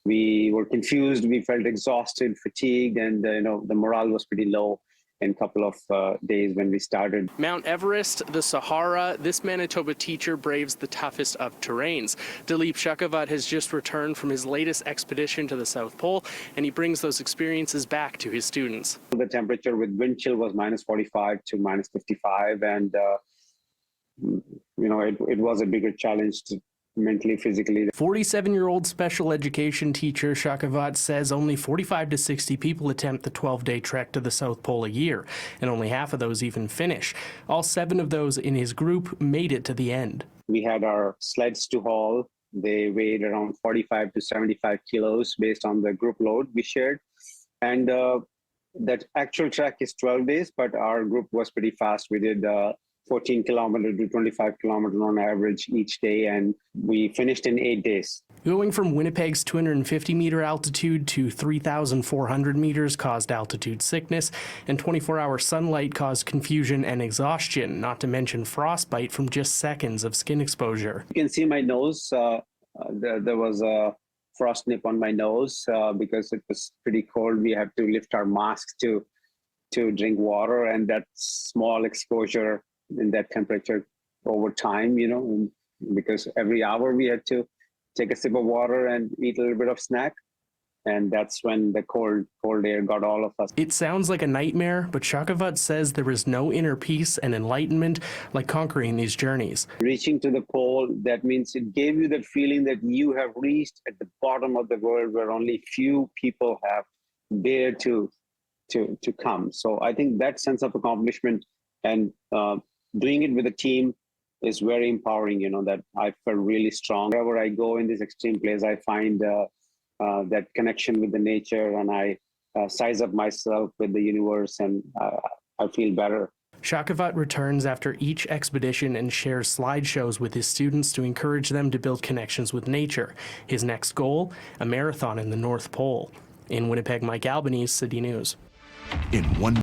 We were confused, we felt exhausted, fatigued, and the morale was pretty low in a couple of days when we started. Mount Everest, the Sahara, this Manitoba teacher braves the toughest of terrains. Dilip Shakavat has just returned from his latest expedition to the South Pole, and he brings those experiences back to his students. The temperature with wind chill was minus 45 to minus 55, and it was a bigger challenge mentally, physically. 47-year-old special education teacher Shakavat says only 45 to 60 people attempt the 12-day trek to the South Pole a year, and only half of those even finish. All 7 of those in his group made it to the end. We had our sleds to haul. They weighed around 45 to 75 kilos based on the group load we shared. And that actual trek is 12 days, but our group was pretty fast. We did 14 kilometers to 25 kilometers on average each day, and we finished in 8 days. Going from Winnipeg's 250-meter altitude to 3,400 meters caused altitude sickness, and 24-hour sunlight caused confusion and exhaustion, not to mention frostbite from just seconds of skin exposure. You can see my nose. There was a frost nip on my nose because it was pretty cold. We had to lift our masks to drink water, and that small exposure in that temperature over time, because every hour we had to take a sip of water and eat a little bit of snack. And that's when the cold air got all of us. It sounds like a nightmare, but Shakavat says there is no inner peace and enlightenment like conquering these journeys. Reaching to the pole, that means it gave you that feeling that you have reached at the bottom of the world where only few people have dared to come. So I think that sense of accomplishment and doing it with a team is very empowering, that I felt really strong. Wherever I go in this extreme place, I find that connection with the nature, and I size up myself with the universe, and I feel better. Shakavat returns after each expedition and shares slideshows with his students to encourage them to build connections with nature. His next goal, a marathon in the North Pole. In Winnipeg, Mike Albanese, City News. In one